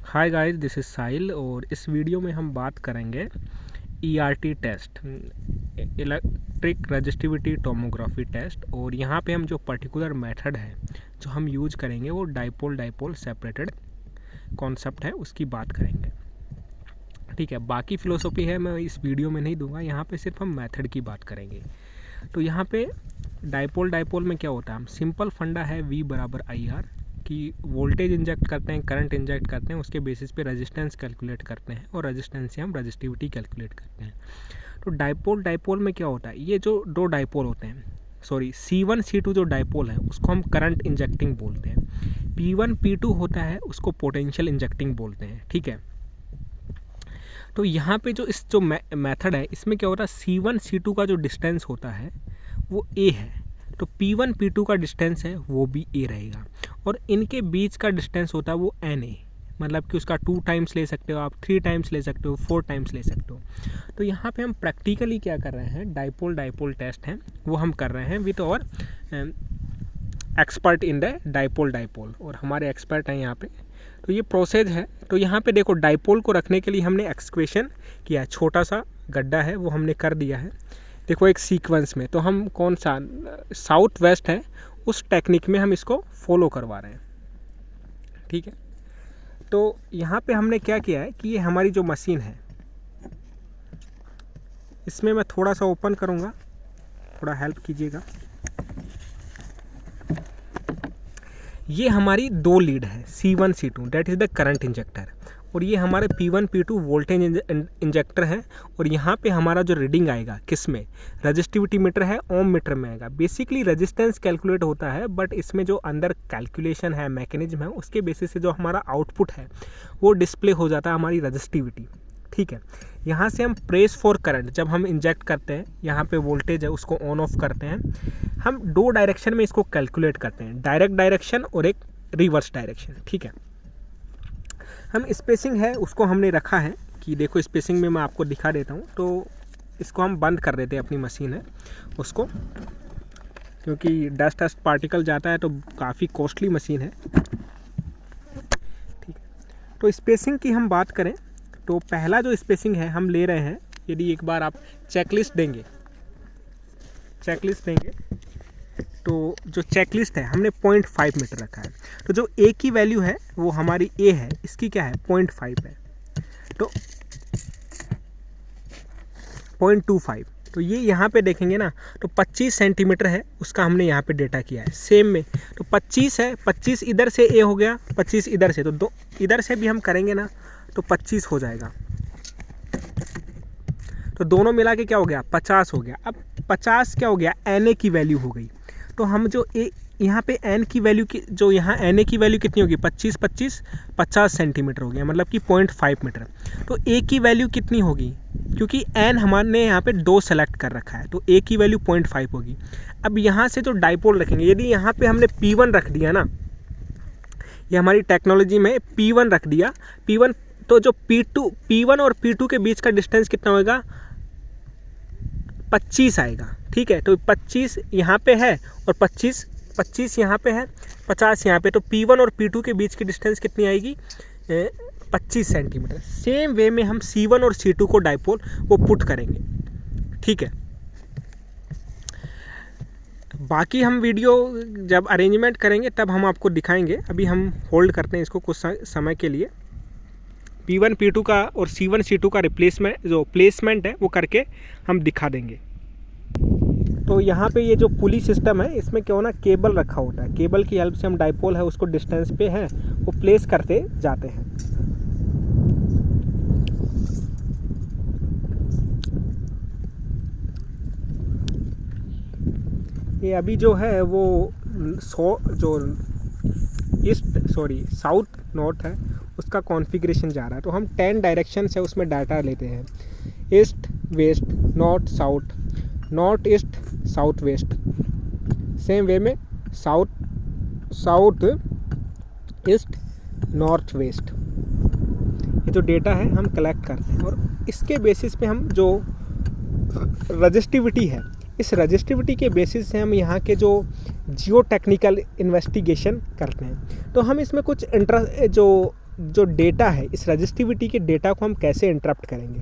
Hi guys, this is Sahil और इस video में हम बात करेंगे ERT test, electric resistivity tomography test. और यहाँ पे हम जो पर्टिकुलर मेथड है जो हम यूज करेंगे वो डाइपोल सेपरेटेड कॉन्सेप्ट है, उसकी बात करेंगे। ठीक है, बाकी फिलोसॉफी है मैं इस वीडियो में नहीं दूंगा, यहाँ पे सिर्फ हम मेथड की बात करेंगे। तो यहाँ पे डाइपोल में क्या होता है, हम सिंपल फंडा है V बराबर IR कि वोल्टेज इंजेक्ट करते हैं, करंट इंजेक्ट करते हैं, उसके बेसिस पे रेजिस्टेंस कैलकुलेट करते हैं और रेजिस्टेंस से हम रजिस्टिविटी कैलकुलेट करते हैं। तो डाइपोल में क्या होता है, ये जो दो डाइपोल होते हैं, C1 C2 जो डाइपोल है उसको हम करंट इंजेक्टिंग बोलते हैं। P1 P2 होता है उसको पोटेंशियल इंजेक्टिंग बोलते हैं। ठीक है, तो यहाँ पे जो मेथड है इसमें क्या होता है, C1 C2 का जो डिस्टेंस होता है वो A है, तो P1 P2 का डिस्टेंस है वो भी A रहेगा, और इनके बीच का डिस्टेंस होता है वो NA, मतलब कि उसका 2 टाइम्स ले सकते हो आप, 3 टाइम्स ले सकते हो, 4 टाइम्स ले सकते हो। तो यहाँ पे हम प्रैक्टिकली क्या कर रहे हैं, डाइपोल टेस्ट हैं वो हम कर रहे हैं विद और एक्सपर्ट इन द डाइपोल, और हमारे एक्सपर्ट हैं यहाँ पे। तो ये प्रोसेस है। तो यहाँ पे देखो, डाइपोल को रखने के लिए हमने एक्सक्वेशन किया, छोटा सा गड्ढा है वो हमने कर दिया है। देखो एक सीक्वेंस में, तो हम कौन सा साउथ वेस्ट है उस टेक्निक में हम इसको फॉलो करवा रहे हैं। ठीक है, तो यहाँ पे हमने क्या किया है कि ये हमारी जो मशीन है, इसमें मैं थोड़ा सा ओपन करूँगा, थोड़ा हेल्प कीजिएगा। ये हमारी 2 लीड है, C1 C2, that is the current injector, और ये हमारे P1 P2 वोल्टेज इंजेक्टर है। और यहाँ पे हमारा जो रीडिंग आएगा किस में, रजिस्टिविटी मीटर है, ओम मीटर में आएगा। बेसिकली रेजिस्टेंस कैलकुलेट होता है, बट इसमें जो अंदर कैलकुलेशन है, मैकेनिज्म है, उसके बेसिस से जो हमारा आउटपुट है वो डिस्प्ले हो जाता है हमारी रजिस्टिविटी। ठीक है, यहाँ से हम प्रेस फॉर करंट, जब हम इंजेक्ट करते हैं यहाँ पे वोल्टेज है उसको ऑन ऑफ करते हैं, हम 2 डायरेक्शन में इसको कैलकुलेट करते हैं, डायरेक्ट डायरेक्शन और एक रिवर्स डायरेक्शन। ठीक है, हम स्पेसिंग है उसको हमने रखा है कि देखो स्पेसिंग में मैं आपको दिखा देता हूँ। तो इसको हम बंद कर देते हैं, अपनी मशीन है उसको, क्योंकि डस्ट पार्टिकल जाता है तो काफ़ी कॉस्टली मशीन है। ठीक है, तो स्पेसिंग की हम बात करें तो पहला जो स्पेसिंग है हम ले रहे हैं, यदि एक बार आप चेकलिस्ट देंगे तो जो चेकलिस्ट है हमने 0.5 मीटर रखा है। तो जो A की वैल्यू है वो हमारी A है, इसकी क्या है 0.5 है, तो 0.25। तो ये यहाँ पे देखेंगे ना, तो 25 सेंटीमीटर है उसका हमने यहाँ पे डेटा किया है। सेम में तो 25 है, 25 इधर से A हो गया, 25 इधर से, तो 2 इधर से भी हम करेंगे ना तो 25 हो जाएगा, तो दोनों मिला के क्या हो गया 50 हो गया। अब 50 क्या हो गया, NA की वैल्यू हो गई। तो हम जो यहाँ पे N की वैल्यू की, जो यहाँ NA की वैल्यू कितनी होगी, 50 सेंटीमीटर हो गया, मतलब कि 0.5 मीटर। तो A की वैल्यू कितनी होगी, क्योंकि N हमारे यहाँ पे 2 सेलेक्ट कर रखा है, तो A की वैल्यू 0.5 होगी। अब यहाँ से जो डाइपोल रखेंगे, यदि यहाँ पे हमने P1 रख दिया ना, ये हमारी टेक्नोलॉजी में P1 रख दिया, P1, तो जो P1 और P2 के बीच का डिस्टेंस कितना होगा, 25 आएगा। ठीक है, तो 25 यहाँ पे है और 25 यहाँ पे है, 50 यहाँ पे, तो P1 और P2 के बीच की डिस्टेंस कितनी आएगी, 25 सेंटीमीटर। सेम वे में हम C1 और C2 को डाइपोल वो पुट करेंगे। ठीक है, बाकी हम वीडियो जब अरेंजमेंट करेंगे तब हम आपको दिखाएंगे, अभी हम होल्ड करते हैं इसको कुछ समय के लिए। P1 P2 का और C1 C2 का रिप्लेसमेंट, जो प्लेसमेंट है वो करके हम दिखा देंगे। तो यहाँ पे ये जो पुली सिस्टम है इसमें क्या होना, केबल रखा होता है, केबल की हेल्प से हम डाइपोल है उसको डिस्टेंस पे है वो प्लेस करते जाते हैं। ये अभी जो है वो साउथ नॉर्थ है उसका कॉन्फ़िगरेशन जा रहा है। तो हम 10 डायरेक्शन से उसमें डाटा लेते हैं, east west north south, north east south west. Same way में साउथ ईस्ट नॉर्थ वेस्ट, ये जो डेटा है हम कलेक्ट करते हैं, और इसके बेसिस पे हम जो रजिस्टिविटी है, इस रजिस्टिविटी के बेसिस से हम यहाँ के जो जियो टेक्निकल इन्वेस्टिगेशन करते हैं। तो हम इसमें कुछ जो जो डेटा है, इस रजिस्टिविटी के डेटा को हम कैसे इंटरप्ट करेंगे।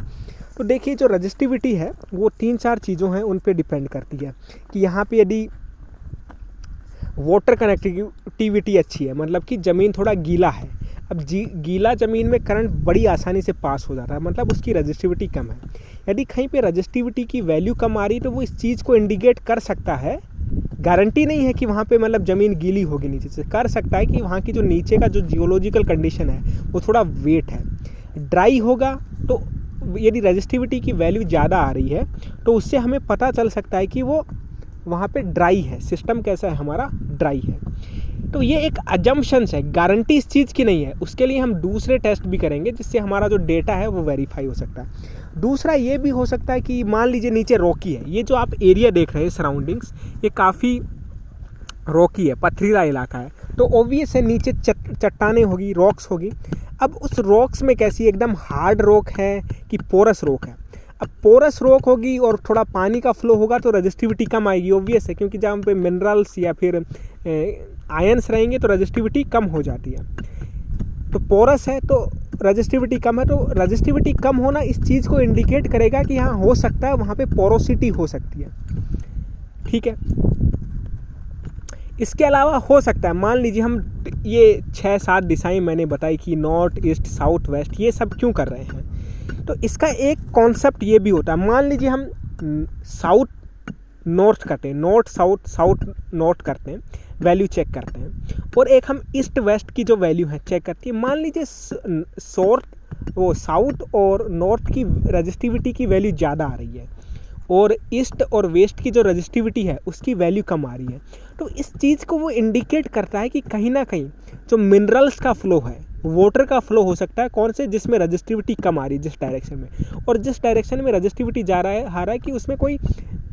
तो देखिए जो रजिस्टिविटी है वो 3-4 चीज़ों हैं उन पे डिपेंड करती है कि यहाँ पे यदि वाटर कनेक्टिविटी अच्छी है, मतलब कि ज़मीन थोड़ा गीला है। अब गीला ज़मीन में करंट बड़ी आसानी से पास हो जाता है, मतलब उसकी रजिस्टिविटी कम है। यदि कहीं पे रजिस्टिविटी की वैल्यू कम आ रही तो वो इस चीज़ को इंडिकेट कर सकता है, गारंटी नहीं है कि वहाँ पे मतलब ज़मीन गीली होगी, नीचे से कर सकता है कि वहाँ की जो नीचे का जो जियोलॉजिकल कंडीशन है वो थोड़ा वेट है। ड्राई होगा तो यदि रजिस्टिविटी की वैल्यू ज़्यादा आ रही है तो उससे हमें पता चल सकता है कि वो वहाँ पे ड्राई है, सिस्टम कैसा है हमारा, ड्राई है। तो ये एक अजम्पशंस है, गारंटी इस चीज़ की नहीं है। उसके लिए हम दूसरे टेस्ट भी करेंगे जिससे हमारा जो डेटा है वो वेरीफाई हो सकता है। दूसरा ये भी हो सकता है कि मान लीजिए नीचे रॉकी है, ये जो आप एरिया देख रहे हैं सराउंडिंग्स, ये काफ़ी रॉकी है, पथरीला इलाका है, तो ऑब्वियस है नीचे चट्टानें होगी, रॉक्स होगी। अब उस रॉक्स में कैसी एकदम हार्ड रॉक है कि पोरस रॉक है। अब पोरस रॉक होगी और थोड़ा पानी का फ्लो होगा तो रजिस्टिविटी कम आएगी, ऑब्वियस है, क्योंकि जहाँ पे मिनरल्स या फिर आयंस रहेंगे तो रजिस्टिविटी कम हो जाती है। तो पोरस है तो रजिस्टिविटी कम है, तो रजिस्टिविटी कम होना इस चीज़ को इंडिकेट करेगा कि हाँ हो सकता है वहाँ पे पोरोसिटी हो सकती है, ठीक है। इसके अलावा हो सकता है, मान लीजिए हम ये 6-7 दिशाएं मैंने बताई कि नॉर्थ ईस्ट साउथ वेस्ट, ये सब क्यों कर रहे हैं, तो इसका एक कॉन्सेप्ट ये भी होता है। मान लीजिए हम साउथ नॉर्थ करते हैं, नॉर्थ साउथ साउथ नॉर्थ करते हैं, वैल्यू चेक करते हैं, और एक हम ईस्ट वेस्ट की जो वैल्यू है चेक करते हैं। मान लीजिए साउथ और नॉर्थ की रजिस्टिविटी की वैल्यू ज़्यादा आ रही है और ईस्ट और वेस्ट की जो रजिस्टिविटी है उसकी वैल्यू कम आ रही है, तो इस चीज़ को वो इंडिकेट करता है कि कहीं ना कहीं जो मिनरल्स का फ्लो है, वाटर का फ्लो हो सकता है, कौन से, जिसमें रजिस्टिविटी कम आ रही है जिस डायरेक्शन में, और जिस डायरेक्शन में रजिस्टिविटी आ रहा है कि उसमें कोई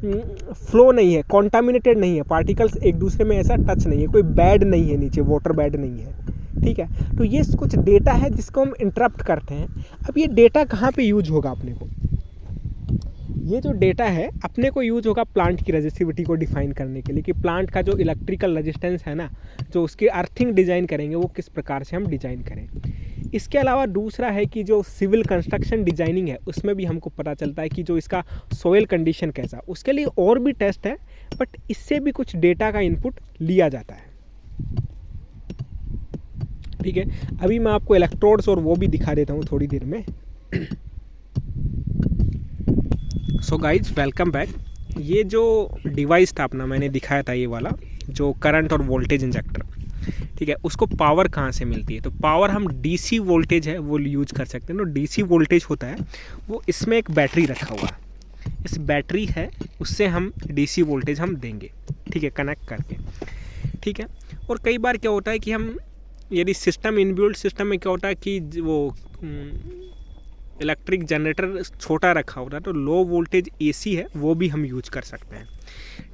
फ्लो नहीं है, कॉन्टामिनेटेड नहीं है, पार्टिकल्स एक दूसरे में ऐसा टच नहीं है, कोई बेड नहीं है नीचे, वाटर बेड नहीं है, ठीक है। तो ये कुछ डेटा है जिसको हम इंटरप्ट करते हैं। अब ये डेटा कहाँ पे यूज होगा अपने को, ये जो डेटा है अपने को यूज होगा प्लांट की रजिस्टिविटी को डिफाइन करने के लिए, कि प्लांट का जो इलेक्ट्रिकल रेजिस्टेंस है ना, जो उसकी अर्थिंग डिज़ाइन करेंगे वो किस प्रकार से हम डिज़ाइन करें। इसके अलावा दूसरा है कि जो सिविल कंस्ट्रक्शन डिज़ाइनिंग है उसमें भी हमको पता चलता है कि जो इसका सोइल कंडीशन कैसा, उसके लिए और भी टेस्ट है, बट इससे भी कुछ डेटा का इनपुट लिया जाता है, ठीक है। अभी मैं आपको इलेक्ट्रोड्स और वो भी दिखा देता हूँ थोड़ी देर में। So guys welcome back. ये जो डिवाइस था अपना मैंने दिखाया था, ये वाला जो करंट और वोल्टेज इंजेक्टर, ठीक है, उसको पावर कहाँ से मिलती है, तो पावर हम डीसी वोल्टेज है वो यूज कर सकते हैं। तो डीसी वोल्टेज होता है वो, इसमें एक बैटरी रखा हुआ है, इस बैटरी है उससे हम डीसी वोल्टेज हम देंगे, ठीक है, कनेक्ट करके, ठीक है। और कई बार क्या होता है कि हम यदि सिस्टम इनबिल्ट सिस्टम में क्या होता है कि वो इलेक्ट्रिक जनरेटर छोटा रखा होता है, तो लो वोल्टेज एसी है वो भी हम यूज कर सकते हैं,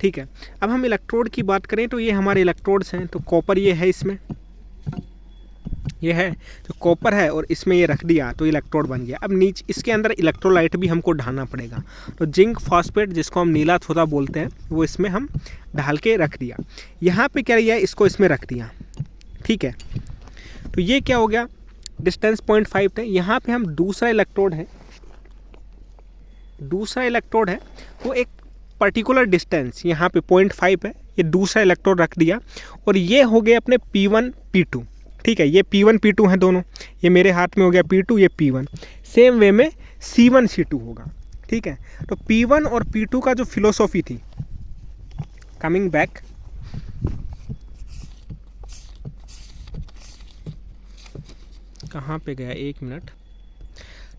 ठीक है। अब हम इलेक्ट्रोड की बात करें तो ये हमारे इलेक्ट्रोड्स हैं, तो कॉपर ये है, इसमें ये है जो कॉपर है और इसमें ये रख दिया तो इलेक्ट्रोड बन गया। अब नीचे इसके अंदर इलेक्ट्रोलाइट भी हमको डालना पड़ेगा, तो जिंक फॉस्फेट जिसको हम नीला थोड़ा बोलते हैं वो इसमें हम डाल के रख दिया। यहाँ पे क्या किया, इसको इसमें रख दिया, ठीक है। तो ये क्या हो गया, डिस्टेंस 0.5 है। यहाँ पे हम दूसरा इलेक्ट्रोड है वो एक पर्टिकुलर डिस्टेंस यहाँ पे 0.5 है, ये दूसरा इलेक्ट्रोड रख दिया, और ये हो गए अपने P1 P2, ठीक है। ये P1 P2 हैं दोनों, ये मेरे हाथ में हो गया P2, ये P1। सेम वे में C1 C2 होगा, ठीक है। तो P1 और P2 का जो फिलोसॉफी थी, कमिंग बैक, कहाँ पे गया, एक मिनट।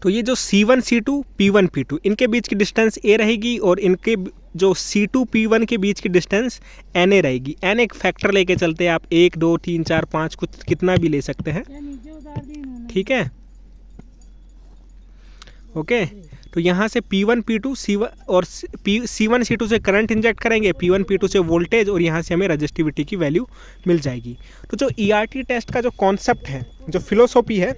तो ये जो C1 C2 P1 P2 इनके बीच की डिस्टेंस A रहेगी, और इनके जो C2 P1 के बीच की डिस्टेंस NA रहेगी। N एक फैक्टर लेके चलते हैं आप, 1 2 3 4 5 कुछ कितना भी ले सकते हैं, ठीक है, ओके। तो यहाँ से P1 P2 C1 और C1 C2 से करंट इंजेक्ट करेंगे, P1 P2 से वोल्टेज, और यहाँ से हमें रजिस्टिविटी की वैल्यू मिल जाएगी। तो जो ERT टेस्ट का जो कॉन्सेप्ट है, जो फिलोसॉफी है,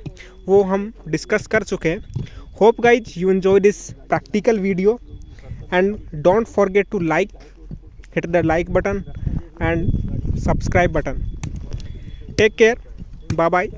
वो हम डिस्कस कर चुके हैं। Hope guys you enjoy this practical video, and don't forget to like, hit the like button and subscribe button. Take care, bye bye.